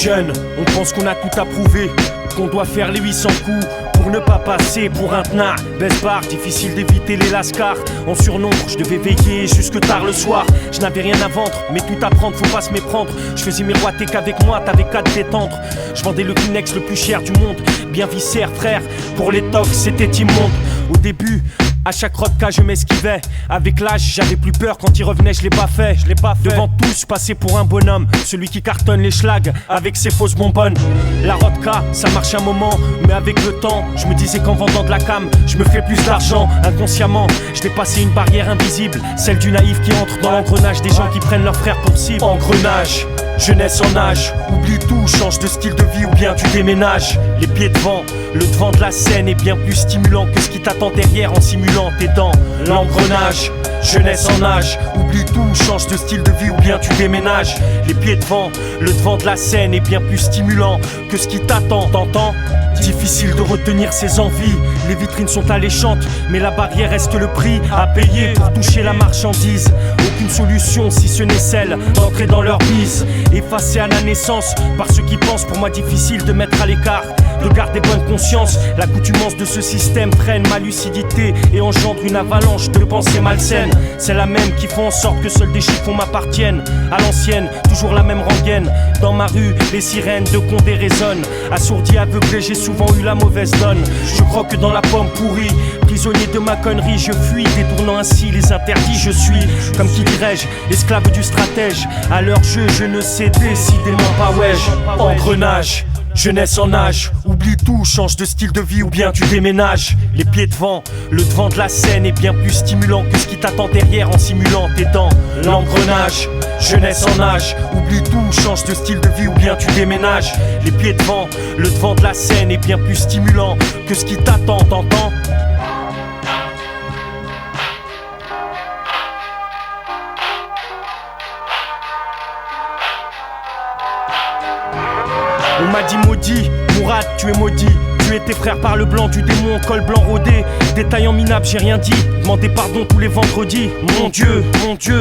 Jeune, on pense qu'on a tout approuvé, qu'on doit faire les 800 coups pour ne pas passer pour un tenard. Baisse barre, difficile d'éviter les lascars. En surnombre, je devais veiller jusque tard le soir. Je n'avais rien à vendre, mais tout à prendre, faut pas se méprendre. Je faisais miroiter qu'avec moi, t'avais qu'à te détendre. Je vendais le Kleenex le plus cher du monde, bien viscère frère, pour les tocs c'était immonde. Au début, à chaque rodka je m'esquivais. Avec l'âge j'avais plus peur, quand il revenait je l'ai pas fait. Devant tous passer pour un bonhomme, celui qui cartonne les schlags avec ses fausses bonbonnes. La rodka ça marche un moment, mais avec le temps je me disais qu'en vendant de la cam je me fais plus d'argent. Inconsciemment je dépassais une barrière invisible, celle du naïf qui entre dans l'engrenage des gens qui prennent leurs frères pour cible. Engrenage, jeunesse en âge, oublie tout, change de style de vie ou bien tu déménages. Les pieds devant, le devant de la scène est bien plus stimulant que ce qui t'attend derrière en simulant tes dents. L'engrenage, jeunesse en âge, oublie tout, change de style de vie ou bien tu déménages. Les pieds devant, le devant de la scène est bien plus stimulant que ce qui t'attend, t'entends? Difficile de retenir ses envies, les vitrines sont alléchantes, mais la barrière reste le prix à payer pour toucher la marchandise. Aucune solution si ce n'est celle d'entrer dans leur bise. Effacé à la naissance par ceux qui pensent, pour moi difficile de mettre à l'écart, de garder bonne conscience. L'accoutumance de ce système freine ma lucidité et engendre une avalanche de pensées malsaines. C'est la même qui font en sorte que seuls des chiffons m'appartiennent. À l'ancienne, toujours la même rengaine. Dans ma rue, les sirènes de Condé résonnent. Assourdi, aveuglé, j'ai souvent eu la mauvaise donne. Je crois que dans la pomme pourrie, prisonnier de ma connerie, je fuis, détournant ainsi les interdits. Je suis, comme qui dirais-je, esclave du stratège. À leur jeu, je ne sais décidément pas, wesh. Engrenage, jeunesse en âge, oublie tout, change de style de vie ou bien tu déménages. Les pieds devant, le devant de la scène est bien plus stimulant que ce qui t'attend derrière en simulant tes dents. L'engrenage, jeunesse en âge, oublie tout, change de style de vie ou bien tu déménages. Les pieds devant, le devant de la scène est bien plus stimulant que ce qui t'attend, t'entends? On m'a dit maudit, Mourad tu es maudit. Tu es tes frères par le blanc du démon, col blanc rodé. Détaillant minable, j'ai rien dit. Demandez pardon tous les vendredis. Mon Dieu,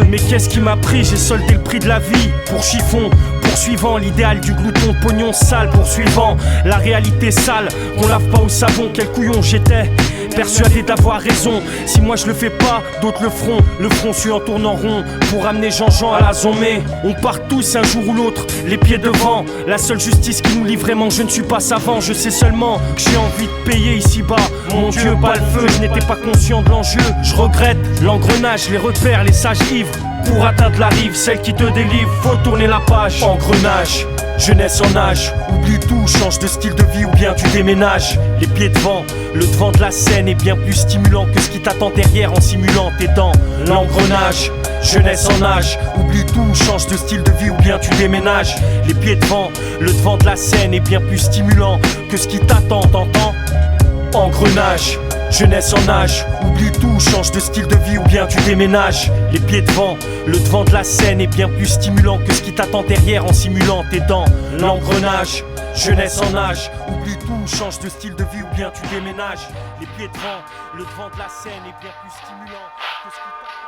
mais qu'est-ce qui m'a pris? J'ai soldé le prix de la vie pour chiffon. Poursuivant l'idéal du glouton, pognon sale. Poursuivant la réalité sale, qu'on lave pas au savon. Quel couillon j'étais, persuadé d'avoir raison. Si moi je le fais pas, d'autres le feront. Le front suit en tournant rond pour amener Jean-Jean à la zombie. On part tous un jour ou l'autre, les pieds devant. La seule justice qui nous lie vraiment, je ne suis pas savant. Je sais seulement que j'ai envie de payer ici-bas. Mon Dieu, pas le feu, je n'étais pas conscient de l'enjeu. Je regrette l'engrenage, les repères, les sages ivres. Pour atteindre la rive, celle qui te délivre, faut tourner la page. Engrenage, jeunesse en âge, oublie tout, change de style de vie ou bien tu déménages. Les pieds devant, le devant de la scène est bien plus stimulant que ce qui t'attend derrière en simulant tes dents. L'engrenage, jeunesse en âge, oublie tout, change de style de vie ou bien tu déménages. Les pieds devant, le devant de la scène est bien plus stimulant que ce qui t'attend, t'entends? Engrenage, jeunesse en âge, oublie tout, change de style de vie ou bien tu déménages. Les pieds devant, le devant de la scène est bien plus stimulant que ce qui t'attend derrière en simulant tes dents. L'engrenage, jeunesse en âge, oublie tout, change de style de vie ou bien tu déménages. Les pieds devant, le devant de la scène est bien plus stimulant que ce qui t'attend.